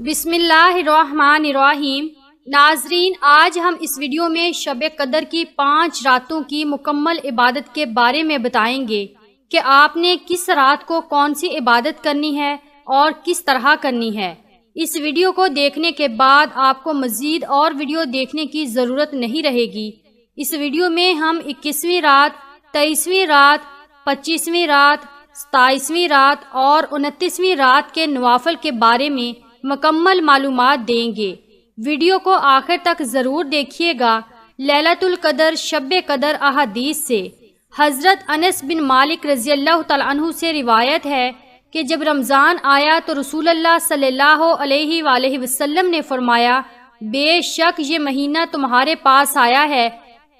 بسم اللہ الرحمن الرحیم۔ ناظرین، آج ہم اس ویڈیو میں شب قدر کی 5 راتوں کی مکمل عبادت کے بارے میں بتائیں گے کہ آپ نے کس رات کو کون سی عبادت کرنی ہے اور کس طرح کرنی ہے۔ اس ویڈیو کو دیکھنے کے بعد آپ کو مزید اور ویڈیو دیکھنے کی ضرورت نہیں رہے گی۔ اس ویڈیو میں ہم 21ویں رات، 23ویں رات، 25ویں رات، 27ویں رات اور 29ویں رات کے نوافل کے بارے میں مکمل معلومات دیں گے۔ ویڈیو کو آخر تک ضرور دیکھیے گا۔ لیلۃ القدر شب قدر احادیث سے حضرت انس بن مالک رضی اللہ تعالیٰ عنہ سے روایت ہے کہ جب رمضان آیا تو رسول اللہ صلی اللہ علیہ وآلہ وسلم نے فرمایا، بے شک یہ مہینہ تمہارے پاس آیا ہے،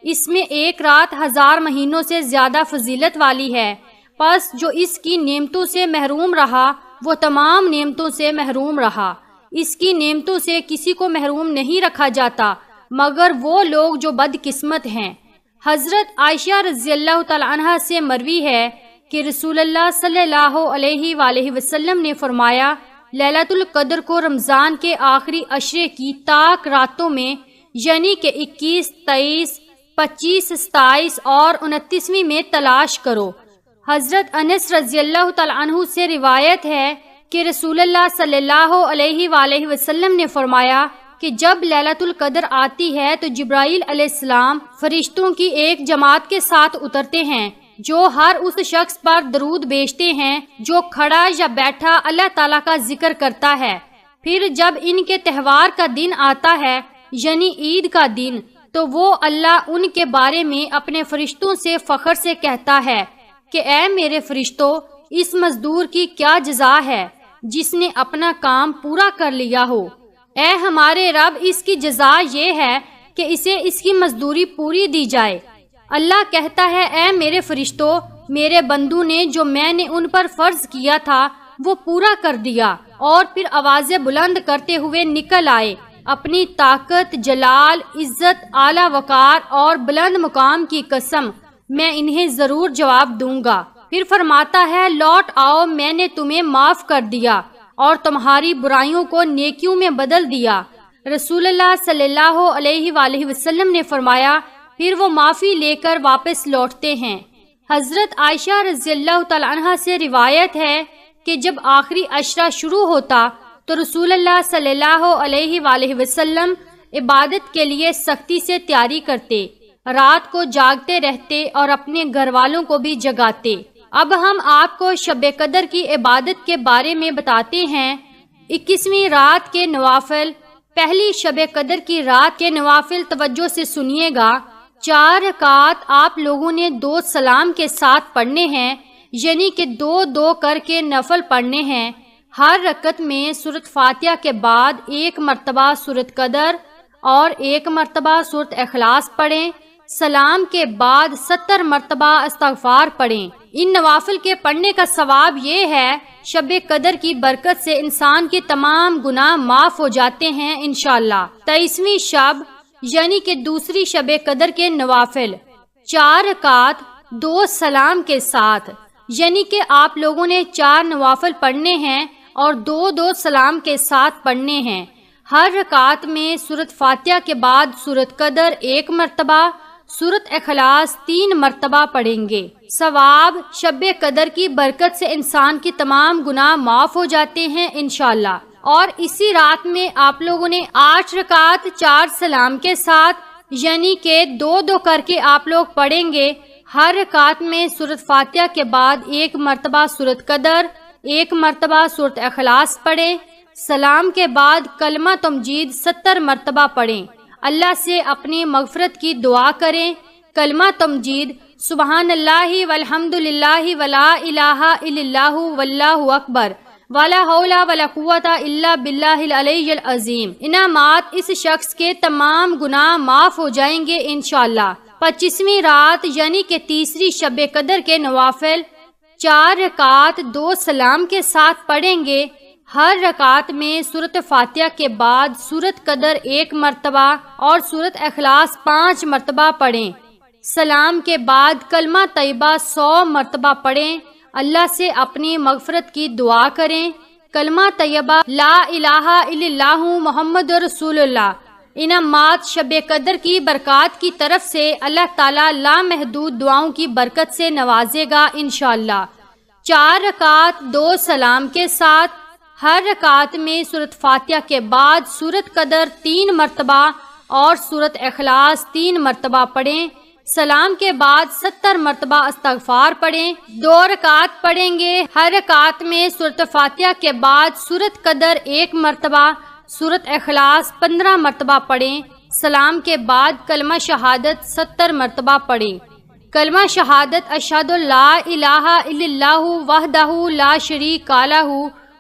اس میں ایک رات 1000 مہینوں سے زیادہ فضیلت والی ہے، پس جو اس کی نعمتوں سے محروم رہا وہ تمام نعمتوں سے محروم رہا۔ اس کی نعمتوں سے کسی کو محروم نہیں رکھا جاتا مگر وہ لوگ جو بدقسمت ہیں۔ حضرت عائشہ رضی اللہ تعالی عنہا سے مروی ہے کہ رسول اللہ صلی اللہ علیہ وآلہ وسلم نے فرمایا، لیلۃ القدر کو رمضان کے آخری عشرے کی طاق راتوں میں یعنی کہ 21، 23، 25، 27 اور 29ویں میں تلاش کرو۔ حضرت انس رضی اللہ تعالی عنہ سے روایت ہے کہ رسول اللہ صلی اللہ علیہ وآلہ وسلم نے فرمایا کہ جب لیلۃ القدر آتی ہے تو جبرائیل علیہ السلام فرشتوں کی ایک جماعت کے ساتھ اترتے ہیں جو ہر اس شخص پر درود بھیجتے ہیں جو کھڑا یا بیٹھا اللہ تعالیٰ کا ذکر کرتا ہے۔ پھر جب ان کے تہوار کا دن آتا ہے یعنی عید کا دن، تو وہ اللہ ان کے بارے میں اپنے فرشتوں سے فخر سے کہتا ہے کہ اے میرے فرشتوں، اس مزدور کی کیا جزا ہے جس نے اپنا کام پورا کر لیا ہو۔ اے ہمارے رب، اس کی جزا یہ ہے کہ اسے اس کی مزدوری پوری دی جائے۔ اللہ کہتا ہے، اے میرے فرشتوں، میرے بندوں نے جو میں نے ان پر فرض کیا تھا وہ پورا کر دیا، اور پھر آوازیں بلند کرتے ہوئے نکل آئے۔ اپنی طاقت، جلال، عزت، اعلیٰ وقار اور بلند مقام کی قسم، میں انہیں ضرور جواب دوں گا۔ پھر فرماتا ہے، لوٹ آؤ، میں نے تمہیں معاف کر دیا اور تمہاری برائیوں کو نیکیوں میں بدل دیا۔ رسول اللہ صلی اللہ علیہ وآلہ وسلم نے فرمایا، پھر وہ معافی لے کر واپس لوٹتے ہیں۔ حضرت عائشہ رضی اللہ تعالی عنہا سے روایت ہے کہ جب آخری عشرہ شروع ہوتا تو رسول اللہ صلی اللہ علیہ وآلہ وسلم عبادت کے لیے سختی سے تیاری کرتے، رات کو جاگتے رہتے اور اپنے گھر والوں کو بھی جگاتے۔ اب ہم آپ کو شب قدر کی عبادت کے بارے میں بتاتے ہیں۔ 21ویں رات کے نوافل۔ پہلی شب قدر کی رات کے نوافل توجہ سے سنیے گا۔ 4 رکعات آپ لوگوں نے 2 سلام کے ساتھ پڑھنے ہیں، یعنی کہ 2 کر کے نفل پڑھنے ہیں۔ ہر رکعت میں سورۃ فاتحہ کے بعد 1 مرتبہ سورۃ قدر اور 1 مرتبہ سورۃ اخلاص پڑھیں۔ سلام کے بعد 70 مرتبہ استغفار پڑھیں۔ ان نوافل کے پڑھنے کا ثواب یہ ہے، شب قدر کی برکت سے انسان کے تمام گناہ معاف ہو جاتے ہیں انشاءاللہ۔ 23ویں شب یعنی کہ دوسری شب قدر کے نوافل، 4 رکعات 2 سلام کے ساتھ، یعنی کہ آپ لوگوں نے 4 نوافل پڑھنے ہیں اور 2 سلام کے ساتھ پڑھنے ہیں۔ ہر رکعت میں سورۃ فاتحہ کے بعد سورۃ قدر 1 مرتبہ، سورۃ اخلاص 3 مرتبہ پڑھیں گے۔ ثواب، شب قدر کی برکت سے انسان کی تمام گناہ معاف ہو جاتے ہیں انشاءاللہ۔ اور اسی رات میں آپ لوگوں نے 8 رکعات 4 سلام کے ساتھ، یعنی کہ 2 کر کے آپ لوگ پڑھیں گے۔ ہر رکعت میں سورۃ فاتحہ کے بعد 1 مرتبہ سورۃ قدر، 1 مرتبہ سورۃ اخلاص پڑھیں۔ سلام کے بعد کلمہ تمجید 70 مرتبہ پڑھیں۔ اللہ سے اپنی مغفرت کی دعا کریں۔ کلمہ تمجید سبحان اللہ والحمد للہ ولا الہ الا اللہ واللہ اکبر ولا حول ولا قوت الا باللہ العلی العظیم۔ انعامات، اس شخص کے تمام گناہ معاف ہو جائیں گے انشاءاللہ۔ 25ویں رات یعنی کہ تیسری شب قدر کے نوافل، 4 رکعات 2 سلام کے ساتھ پڑھیں گے۔ ہر رکعت میں سورۃ فاتحہ کے بعد سورۃ قدر 1 مرتبہ اور سورۃ اخلاص 5 مرتبہ پڑھیں۔ سلام کے بعد کلمہ طیبہ 100 مرتبہ پڑھیں۔ اللہ سے اپنی مغفرت کی دعا کریں۔ کلمہ طیبہ لا الہ الا اللہ محمد رسول اللہ۔ انعامات شب قدر کی برکات کی طرف سے اللہ تعالیٰ لامحدود دعاؤں کی برکت سے نوازے گا انشاءاللہ۔ 4 رکعت 2 سلام کے ساتھ، ہر رکعت میں سورۃ فاتحہ کے بعد سورۃ قدر 3 مرتبہ اور سورۃ اخلاص 3 مرتبہ پڑھیں۔ سلام کے بعد 70 مرتبہ استغفار پڑھیں۔ 2 رکعت پڑھیں گے، ہر رکعت میں سورۃ فاتحہ کے بعد سورۃ قدر 1 مرتبہ، سورۃ اخلاص 15 مرتبہ پڑھیں۔ سلام کے بعد کلمہ شہادت 70 مرتبہ پڑھیں۔ کلمہ شہادت اشہد لا الہ الا اللہ وحدہ لا شریک لہ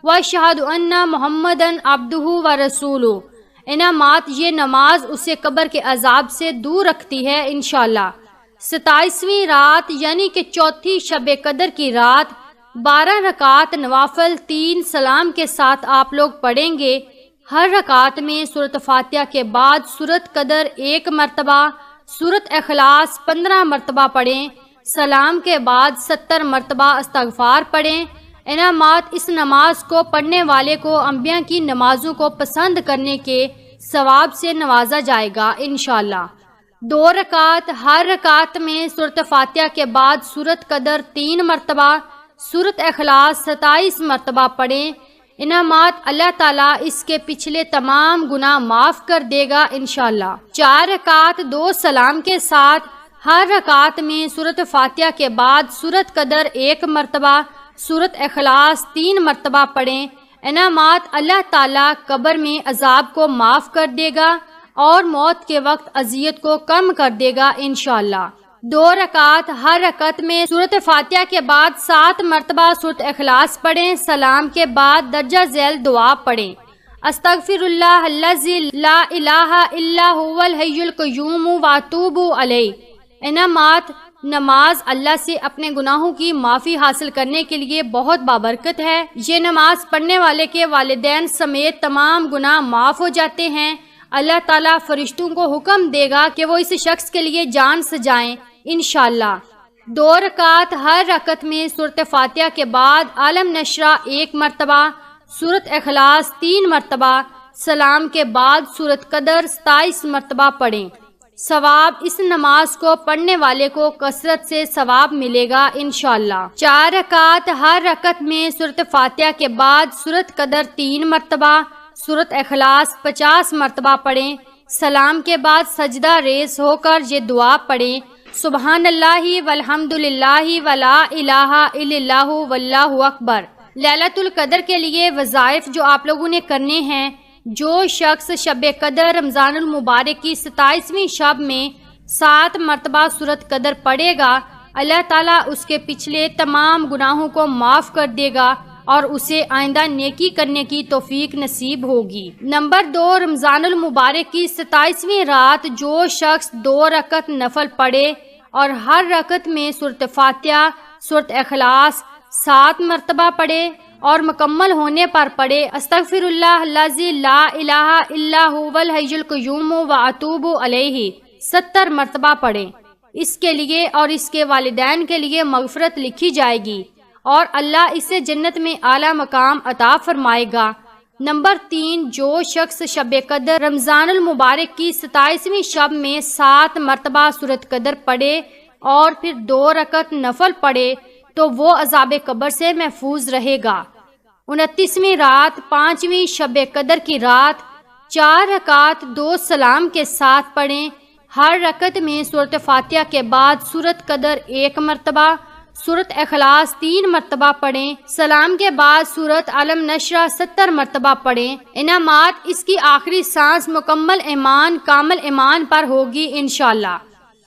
واشہد ان محمدًا عبدہ ورسولہ۔ انعامات یہ نماز اسے قبر کے عذاب سے دور رکھتی ہے انشاءاللہ۔ 27ویں رات یعنی کہ چوتھی شب قدر کی رات 12 رکعت نوافل 3 سلام کے ساتھ آپ لوگ پڑھیں گے۔ ہر رکعت میں سورۃ فاتحہ کے بعد سورۃ قدر 1 مرتبہ، سورۃ اخلاص 15 مرتبہ پڑھیں۔ سلام کے بعد 70 مرتبہ استغفار پڑھیں۔ انعامات اس نماز کو پڑھنے والے کو انبیاء کی نمازوں کو پسند کرنے کے ثواب سے نوازا جائے گا انشاءاللہ۔ 2 رکعت، ہر رکعت میں سورۃ فاتحہ کے بعد سورۃ قدر 3 مرتبہ، سورۃ اخلاص 27 مرتبہ پڑھیں۔ انعامات اللہ تعالیٰ اس کے پچھلے تمام گناہ معاف کر دے گا انشاءاللہ۔ 4 رکعت 2 سلام کے ساتھ، ہر رکعت میں سورۃ فاتحہ کے بعد سورۃ قدر 1 مرتبہ، سورۃ اخلاص 3 مرتبہ پڑھیں۔ انعامات اللہ تعالیٰ قبر میں عذاب کو معاف کر دے گا اور موت کے وقت اذیت کو کم کر دے گا انشاءاللہ۔ 2 رکعت، ہر رکعت میں سورۃ فاتحہ کے بعد 7 مرتبہ سورۃ اخلاص پڑھیں۔ سلام کے بعد درجہ ذیل دعا پڑھیں۔ استغفر اللہ الذی لا الہ الا هو الحی القیوم واتوب علیہ۔ انعامات نماز اللہ سے اپنے گناہوں کی معافی حاصل کرنے کے لیے بہت بابرکت ہے۔ یہ نماز پڑھنے والے کے والدین سمیت تمام گناہ معاف ہو جاتے ہیں۔ اللہ تعالیٰ فرشتوں کو حکم دے گا کہ وہ اس شخص کے لیے جان سجائیں انشاءاللہ۔ 2 رکعت، ہر رکعت میں سورۃ فاتحہ کے بعد عالم نشرہ 1 مرتبہ، سورۃ اخلاص 3 مرتبہ، سلام کے بعد سورۃ قدر 27 مرتبہ پڑھیں۔ ثواب اس نماز کو پڑھنے والے کو کثرت سے ثواب ملے گا انشاءاللہ۔ 4 رکعت، ہر رکعت میں سورۃ فاتحہ کے بعد سورۃ قدر 3 مرتبہ، سورۃ اخلاص 50 مرتبہ پڑھیں۔ سلام کے بعد سجدہ ریز ہو کر یہ دعا پڑھیں، سبحان اللہ والحمد للہ ولا الہ الا اللہ واللہ اکبر۔ لیلۃ القدر کے لیے وظائف جو آپ لوگوں نے کرنے ہیں، جو شخص شب قدر رمضان المبارک کی 27ویں شب میں 7 مرتبہ سورۃ قدر پڑھے گا، اللہ تعالیٰ اس کے پچھلے تمام گناہوں کو معاف کر دے گا اور اسے آئندہ نیکی کرنے کی توفیق نصیب ہوگی۔ نمبر 2، رمضان المبارک کی 27ویں رات جو شخص 2 رکعت نفل پڑھے اور ہر رکعت میں سورۃ فاتحہ، سورۃ اخلاص 7 مرتبہ پڑھے اور مکمل ہونے پر پڑھے استغفر اللہ الذی لا الہ الا هو الحی القیوم واتوب علیہ 70 مرتبہ پڑھیں۔ اس کے لیے اور اس کے والدین کے لیے مغفرت لکھی جائے گی اور اللہ اسے جنت میں اعلیٰ مقام عطا فرمائے گا۔ نمبر 3، جو شخص شب قدر رمضان المبارک کی 27ویں شب میں 7 مرتبہ سورۃ قدر پڑھے اور پھر 2 رکعت نفل پڑھے تو وہ عذاب قبر سے محفوظ رہے گا۔ 29ویں رات 5ویں شب قدر کی رات 4 رکعت 2 سلام کے ساتھ پڑھیں۔ ہر رکعت میں سورۃ فاتحہ کے بعد سورۃ قدر 1 مرتبہ، سورۃ اخلاص 3 مرتبہ پڑھیں۔ سلام کے بعد سورۃ عالم نشرہ 70 مرتبہ پڑھیں۔ انعامات اس کی آخری سانس مکمل ایمان کامل ایمان پر ہوگی انشاءاللہ۔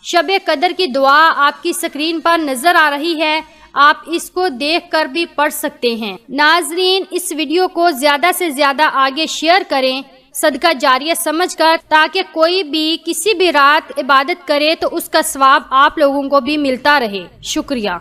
شب قدر کی دعا آپ کی سکرین پر نظر آ رہی ہے، آپ اس کو دیکھ کر بھی پڑھ سکتے ہیں۔ ناظرین، اس ویڈیو کو زیادہ سے زیادہ آگے شیئر کریں صدقہ جاریہ سمجھ کر، تاکہ کوئی بھی کسی بھی رات عبادت کرے تو اس کا ثواب آپ لوگوں کو بھی ملتا رہے۔ شکریہ۔